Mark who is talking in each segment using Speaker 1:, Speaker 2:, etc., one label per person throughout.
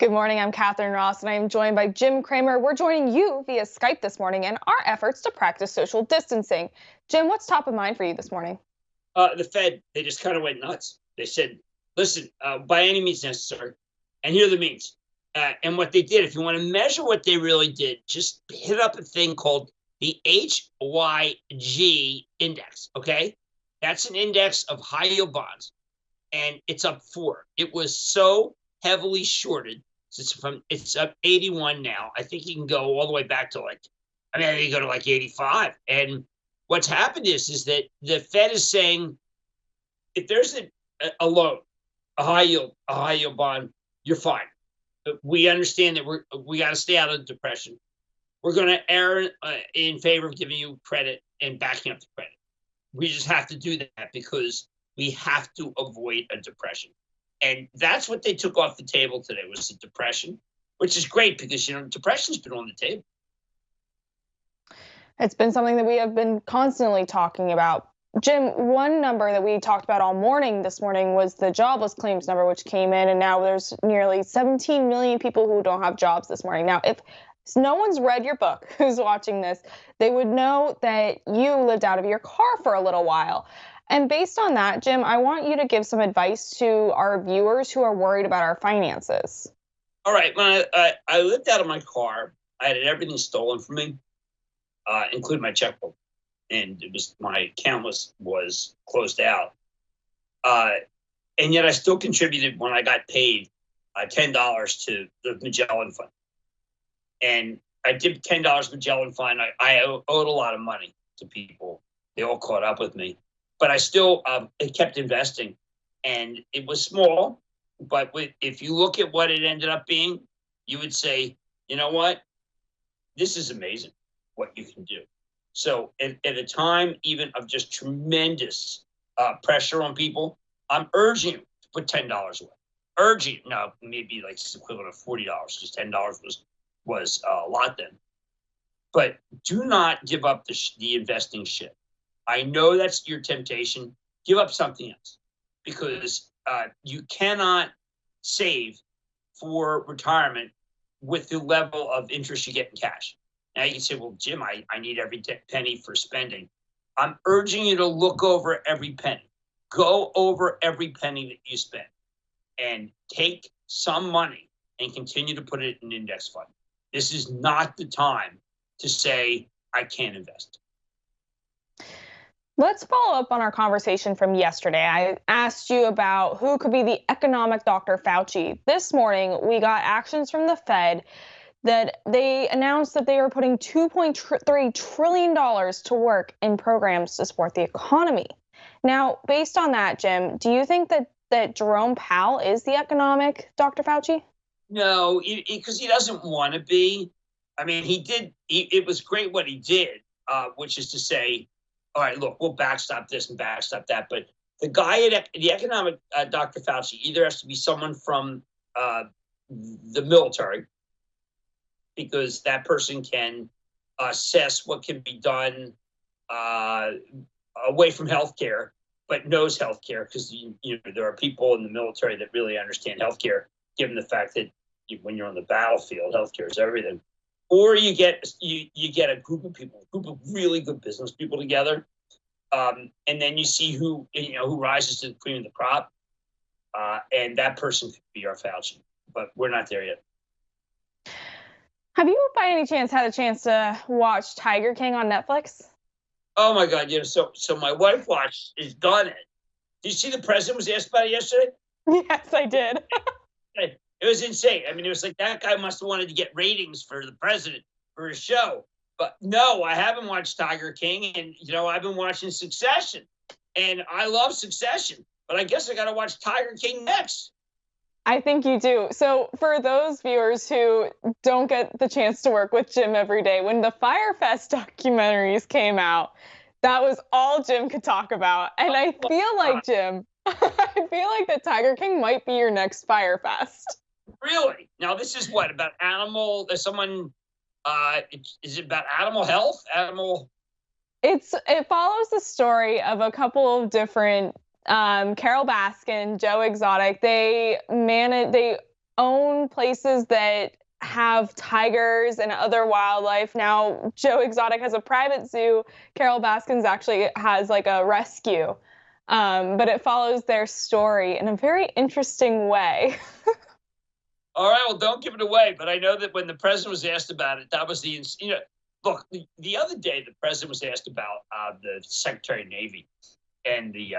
Speaker 1: Good morning. I'm Catherine Ross, and I am joined by Jim Cramer. We're joining you via Skype this morning in our efforts to practice social distancing. Jim, what's top of mind for you this morning?
Speaker 2: The Fed, they just kind of went nuts. They said, listen, by any means necessary. And here are the means. And what they did, if you want to measure what they really did, just hit up a thing called the HYG index. Okay. That's an index of high yield bonds. And it's up 4. It was so heavily shorted. It's up 81 now. I think you can go all the way back to I think you go to 85. And what's happened is that the Fed is saying, if there's a loan, a high yield bond, you're fine. But we understand that we got to stay out of the depression. We're going to err in favor of giving you credit and backing up the credit. We just have to do that because we have to avoid a depression. And that's what they took off the table today, was the depression, which is great because, depression's been on the table.
Speaker 1: It's been something that we have been constantly talking about. Jim, one number that we talked about all morning this morning was the jobless claims number, which came in, and now there's nearly 17 million people who don't have jobs this morning. Now, if no one's read your book who's watching this, they would know that you lived out of your car for a little while. And based on that, Jim, I want you to give some advice to our viewers who are worried about our finances.
Speaker 2: All right. When I lived out of my car, I had everything stolen from me, including my checkbook. And my account was closed out. And yet I still contributed when I got paid $10 to the Magellan Fund. And I did $10 Magellan Fund. I owed a lot of money to people. They all caught up with me. But I still kept investing. And it was small. But if you look at what it ended up being, you would say, you know what? This is amazing what you can do. So at a time even of just tremendous pressure on people, I'm urging you to put $10 away. Urging, no, maybe it's equivalent of $40 because $10 was a lot then. But do not give up the investing shit. I know that's your temptation. Give up something else because you cannot save for retirement with the level of interest you get in cash. Now you can say, well, Jim, I need every penny for spending. I'm urging you to look over every penny. Go over every penny that you spend and take some money and continue to put it in an index fund. This is not the time to say, I can't invest.
Speaker 1: Let's follow up on our conversation from yesterday. I asked you about who could be the economic Dr. Fauci. This morning, we got actions from the Fed that they announced that they are putting $2.3 trillion to work in programs to support the economy. Now, based on that, Jim, do you think that Jerome Powell is the economic Dr. Fauci?
Speaker 2: No, because he doesn't want to be. I mean, it was great what he did, which is to say, all right, look, we'll backstop this and backstop that. But the economic Dr. Fauci either has to be someone from the military, because that person can assess what can be done away from healthcare, but knows healthcare, because there are people in the military that really understand healthcare, given the fact that when you're on the battlefield, healthcare is everything. Or you get a group of people, a group of really good business people together, and then you see who rises to the cream of the crop, and that person could be our Fauci. But we're not there yet.
Speaker 1: Have you, by any chance, had a chance to watch Tiger King on Netflix?
Speaker 2: Oh my God! So my wife is done it. Did you see the president was asked about it yesterday?
Speaker 1: Yes, I did.
Speaker 2: It was insane. I mean, it was like that guy must have wanted to get ratings for the president for his show. But no, I haven't watched Tiger King, and I've been watching Succession, and I love Succession. But I guess I got to watch Tiger King next.
Speaker 1: I think you do. So for those viewers who don't get the chance to work with Jim every day, when the Firefest documentaries came out, that was all Jim could talk about. And I feel like, Jim, I feel like that Tiger King might be your next Firefest.
Speaker 2: Really? Now, this is what, about animal, is it about animal health?
Speaker 1: It follows the story of a couple of different Carol Baskin, Joe Exotic, they own places that have tigers and other wildlife. Now, Joe Exotic has a private zoo. Carol Baskins actually has like a rescue. But it follows their story in a very interesting way.
Speaker 2: All right, well, don't give it away. But I know that when the president was asked about it, that was look, the other day the president was asked about the Secretary of Navy and the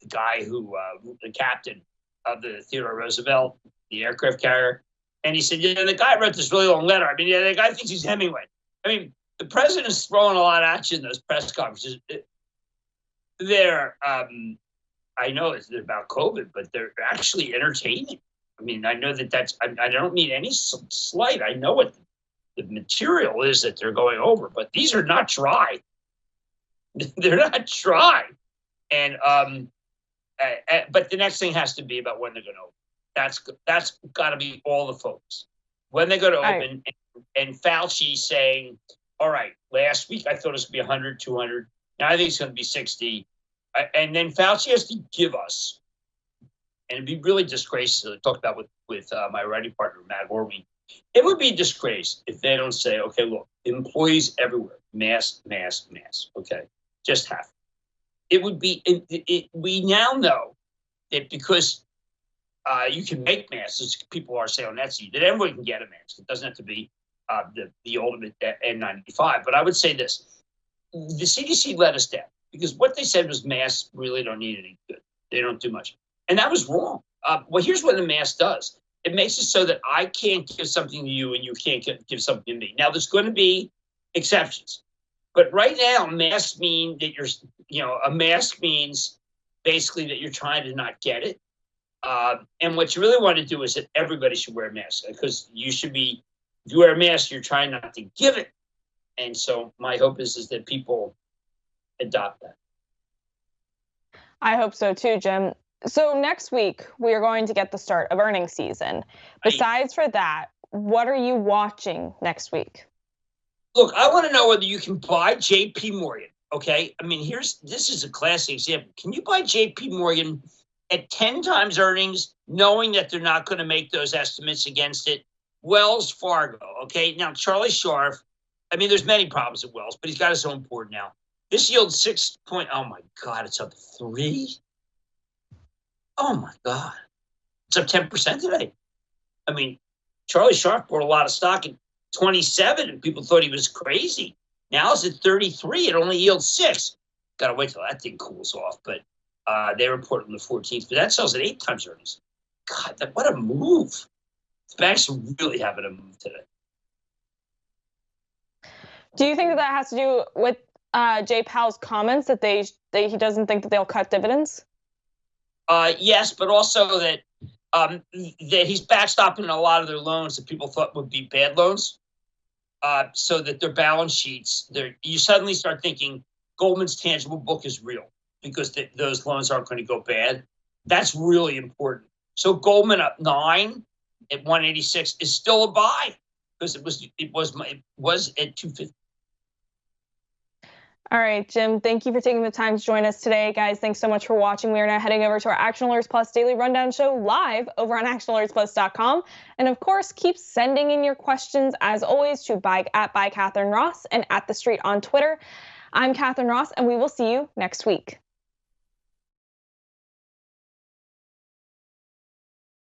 Speaker 2: guy the captain of the Theodore Roosevelt, the aircraft carrier. And he said, yeah, the guy wrote this really long letter. I mean, yeah, the guy thinks he's Hemingway. I mean, the president is throwing a lot at you in those press conferences. They're, I know it's about COVID, but they're actually entertaining. I mean, I know I don't mean any slight. I know what the material is that they're going over, but these are not dry. They're not dry. And, but the next thing has to be about when they're going to open. That's got to be all the focus. When they're going to open, and Fauci saying, all right, last week I thought it was going to be 100, 200. Now I think it's going to be 60. And then Fauci has to give us, and it'd be really disgraceful to talk about with my writing partner, Matt Orween. It would be a disgrace if they don't say, okay, look, employees everywhere, mask, mask, mask. Okay, just have. It would be, we now know that because you can make masks, as people are saying on Etsy, that everyone can get a mask. It doesn't have to be the ultimate N95. But I would say this, the CDC let us down because what they said was masks really don't need any good. They don't do much. And that was wrong. Well, here's what the mask does. It makes it so that I can't give something to you and you can't give something to me. Now, there's going to be exceptions. But right now, masks mean that a mask means basically that you're trying to not get it. And what you really want to do is that everybody should wear a mask because if you wear a mask, you're trying not to give it. And so my hope is that people adopt that.
Speaker 1: I hope so too, Jim. So next week, we are going to get the start of earnings season. Besides for that, what are you watching next week?
Speaker 2: Look, I want to know whether you can buy J.P. Morgan, okay? I mean, this is a classic example. Can you buy J.P. Morgan at 10 times earnings, knowing that they're not going to make those estimates against it? Wells Fargo, okay? Now, Charlie Scharf, I mean, there's many problems at Wells, but he's got his own board now. This yields 6 point, oh my God, it's up 3? Oh my God. It's up 10% today. I mean, Charlie Scharf bought a lot of stock at 27 and people thought he was crazy. Now it's at 33. It only yields 6. Got to wait till that thing cools off. But they report on the 14th. But that sells at 8 times earnings. God, what a move. The banks are really having a move today.
Speaker 1: Do you think that has to do with Jay Powell's comments that he doesn't think that they'll cut dividends?
Speaker 2: Yes, but also that he's backstopping a lot of their loans that people thought would be bad loans, so that their balance sheets, you suddenly start thinking Goldman's tangible book is real because those loans aren't going to go bad. That's really important. So Goldman up 9 at 186 is still a buy because it was at 250.
Speaker 1: All right, Jim, thank you for taking the time to join us today. Guys, thanks so much for watching. We are now heading over to our Action Alerts Plus Daily Rundown Show live over on actionalertsplus.com. And of course, keep sending in your questions, as always, to @ByCatherineRoss and @TheStreet on Twitter. I'm Catherine Ross, and we will see you next week.